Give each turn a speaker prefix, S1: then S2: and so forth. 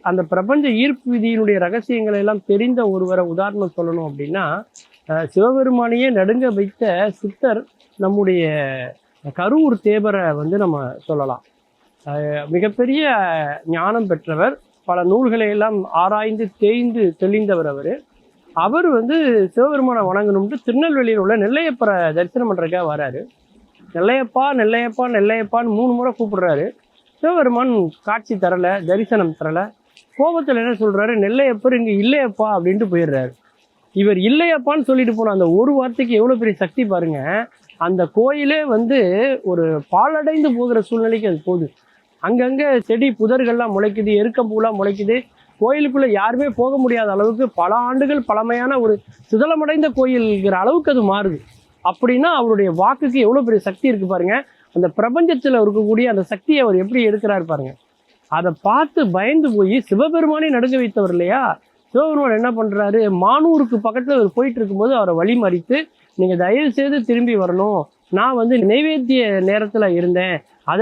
S1: அந்த பிரபஞ்ச ஈர்ப்பு விதியினுடைய ரகசியங்களை எல்லாம் தெரிந்த ஒருவரை உதாரணம் சொல்லணும் அப்படின்னா, சிவபெருமானையே நடுங்க வைத்த சித்தர் நம்முடைய கரூர் தேவரை வந்து நம்ம சொல்லலாம். மிகப்பெரிய ஞானம் பெற்றவர், பல நூல்களை எல்லாம் ஆராய்ந்து தேய்ந்து தெளிந்தவர் அவர். அவர் வந்து சிவபெருமானை வணங்கணும்ட்டு திருநெல்வேலியில் உள்ள நெல்லையப்பரை தரிசனம் பண்ணுறதுக்காக வராரு. நெல்லையப்பா நெல்லையப்பா நெல்லையப்பான்னு 3 முறை கூப்பிடுறாரு. சிவபெருமான் காட்சி தரலை, தரிசனம் தரலை. கோபத்தில் என்ன சொல்கிறாரு, நெல்லையப்பர் இங்கே இல்லையப்பா அப்படின்ட்டு போயிடுறாரு. இவர் இல்லையப்பான்னு சொல்லிட்டு போன அந்த ஒரு வார்த்தைக்கு எவ்வளோ பெரிய சக்தி பாருங்க. அந்த கோயிலே வந்து ஒரு பாழடைந்து போகிற சூழ்நிலைக்கு அது போகுது. அங்கங்கே செடி புதர்கள்லாம் முளைக்குது, எருக்கம்பூலாம் முளைக்குது. கோயிலுக்குள்ளே யாருமே போக முடியாத அளவுக்கு பல ஆண்டுகள் பழமையான ஒரு சிதலமடைந்த கோயில்ங்கிற அளவுக்கு அது மாறுது. அப்படின்னா அவருடைய வாக்குக்கு எவ்வளோ பெரிய சக்தி இருக்குது பாருங்க. அந்த பிரபஞ்சத்தில் இருக்கக்கூடிய அந்த சக்தியை அவர் எப்படி எடுக்கிறார் பாருங்க. அதை பார்த்து பயந்து போய் சிவபெருமானே நடுங்க வைத்தவர் இல்லையா. சிவபெருமான் என்ன பண்ணுறாரு, மானூருக்கு பக்கத்தில் அவர் போயிட்டு இருக்கும்போது அவரை வழி மறித்து, நீங்கள் தயவு செய்து திரும்பி வரணும், நான் வந்து நைவேத்திய நேரத்தில் இருந்தேன்,